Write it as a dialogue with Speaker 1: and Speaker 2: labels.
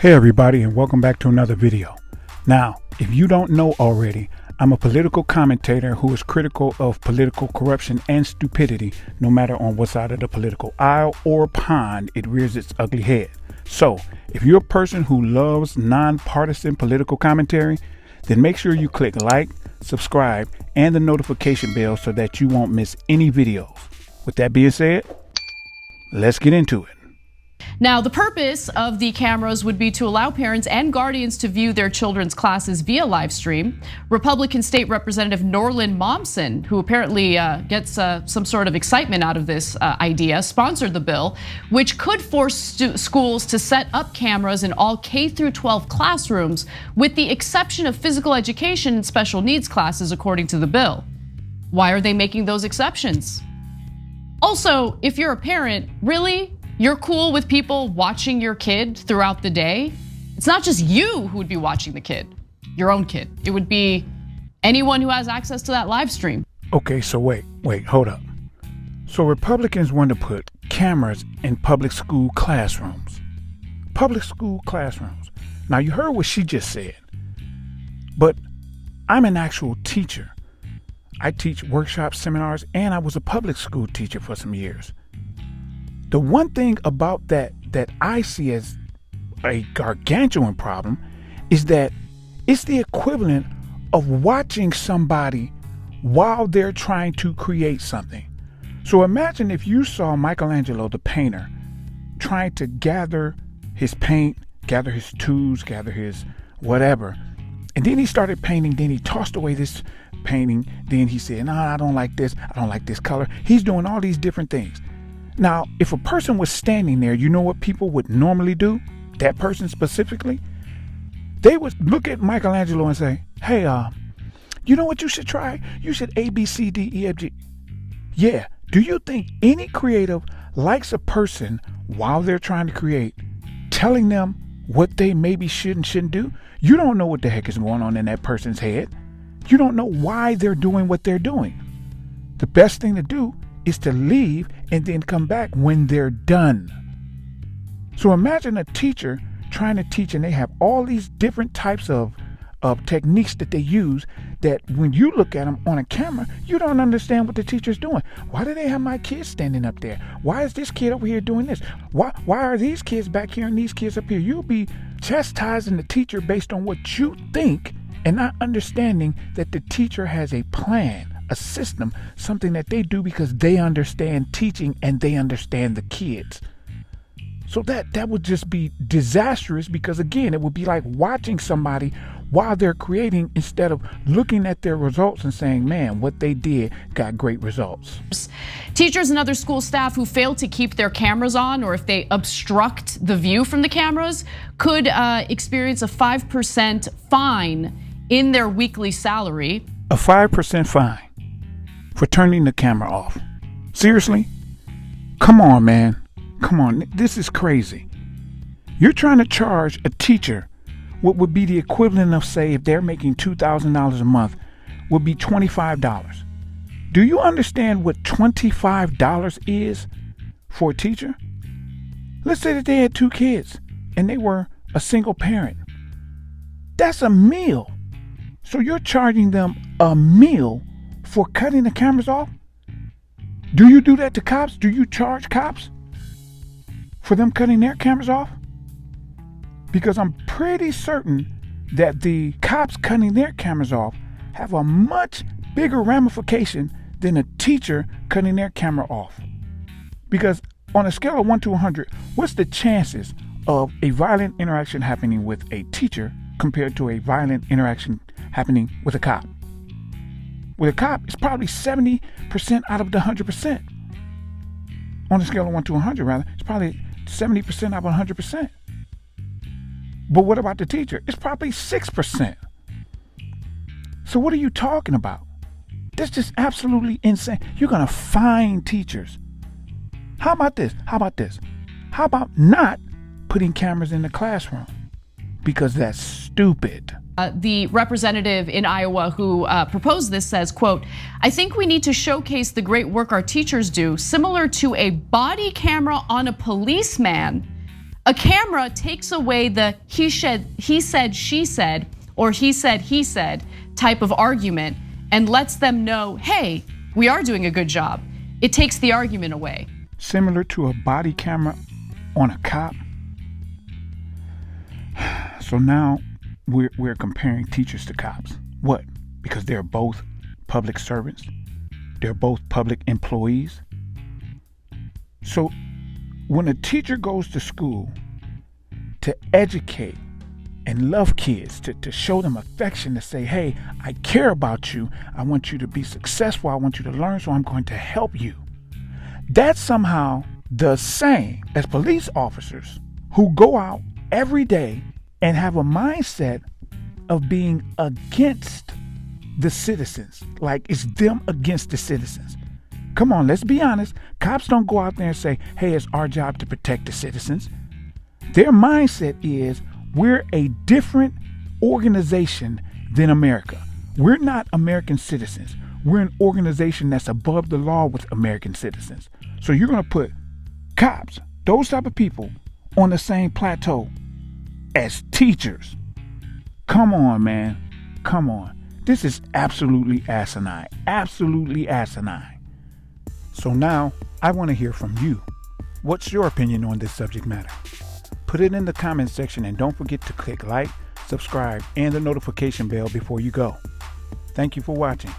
Speaker 1: Hey everybody, and welcome back to another video. Now, if you don't know already, I'm a political commentator who is critical of political corruption and stupidity, no matter on what side of the political aisle or pond it rears its ugly head. So, if you're a person who loves nonpartisan political commentary, then make sure you click like, subscribe, and the notification bell so that you won't miss any videos. With that being said, let's get into it.
Speaker 2: Now, the purpose of the cameras would be to allow parents and guardians to view their children's classes via live stream. Republican State Representative Norlin Momsen, who apparently gets some sort of excitement out of this idea, sponsored the bill, which could force schools to set up cameras in all K-12 classrooms, with the exception of physical education and special needs classes, according to the bill. Why are they making those exceptions? Also, if you're a parent, really? You're cool with people watching your kid throughout the day? It's not just you who would be watching the kid, your own kid. It would be anyone who has access to that live stream.
Speaker 1: Okay, so wait, hold up. So Republicans want to put cameras in public school classrooms. Public school classrooms. Now you heard what she just said, but I'm an actual teacher. I teach workshops, seminars, and I was a public school teacher for some years. The one thing about that I see as a gargantuan problem is that it's the equivalent of watching somebody while they're trying to create something. So imagine if you saw Michelangelo, the painter, trying to gather his paint, gather his tools, gather his whatever, and then he started painting, then he tossed away this painting, then he said, no, I don't like this, I don't like this color. He's doing all these different things. Now, if a person was standing there, you know what people would normally do? That person specifically? They would look at Michelangelo and say, hey, you know what you should try? You should A, B, C, D, E, F, G. Yeah, do you think any creative likes a person while they're trying to create, telling them what they maybe should and shouldn't do? You don't know what the heck is going on in that person's head. You don't know why they're doing what they're doing. The best thing to do is to leave and then come back when they're done. So imagine a teacher trying to teach and they have all these different types of techniques that they use that when you look at them on a camera, you don't understand what the teacher's doing. Why do they have my kids standing up there? Why is this kid over here doing this? Why are these kids back here and these kids up here? You'll be chastising the teacher based on what you think and not understanding that the teacher has a plan, a system, something that they do because they understand teaching and they understand the kids. So that would just be disastrous because, again, it would be like watching somebody while they're creating instead of looking at their results and saying, man, what they did got great results.
Speaker 2: Teachers and other school staff who fail to keep their cameras on, or if they obstruct the view from the cameras, could experience a 5% fine in their weekly salary.
Speaker 1: A 5% fine for turning the camera off. Seriously? Come on, man. Come on. This is crazy. You're trying to charge a teacher what would be the equivalent of, say, if they're making $2,000 a month, would be $25. Do you understand what $25 is for a teacher? Let's say that they had 2 kids and they were a single parent. That's a meal. So you're charging them a meal for cutting the cameras off? Do you do that to cops? Do you charge cops for them cutting their cameras off? Because I'm pretty certain that the cops cutting their cameras off have a much bigger ramification than a teacher cutting their camera off. Because on a scale of 1 to 100, what's the chances of a violent interaction happening with a teacher compared to a violent interaction happening with a cop? With a cop, it's probably 70% out of the 100%. On a scale of 1 to 100, rather, it's probably 70% out of 100%. But what about the teacher? It's probably 6%. So what are you talking about? That's just absolutely insane. You're going to fine teachers. How about this? How about not putting cameras in the classroom? Because that's stupid.
Speaker 2: The representative in Iowa who proposed this says, quote, I think we need to showcase the great work our teachers do, similar to a body camera on a policeman. A camera takes away the he said, she said, or he said type of argument and lets them know, hey, we are doing a good job. It takes the argument away.
Speaker 1: Similar to a body camera on a cop. So now we're comparing teachers to cops. What? Because they're both public servants. They're both public employees. So when a teacher goes to school to educate and love kids, to show them affection, to say, hey, I care about you. I want you to be successful. I want you to learn, so I'm going to help you. That's somehow the same as police officers who go out every day and have a mindset of being against the citizens. Like it's them against the citizens. Come on, let's be honest. Cops don't go out there and say, hey, it's our job to protect the citizens. Their mindset is, we're a different organization than America. We're not American citizens. We're an organization that's above the law with American citizens. So you're going to put cops, those type of people, on the same plateau as teachers. Come on, man. Come on. This is absolutely asinine. Absolutely asinine. So now I want to hear from you. What's your opinion on this subject matter? Put it in the comment section and don't forget to click like, subscribe, and the notification bell before you go. Thank you for watching.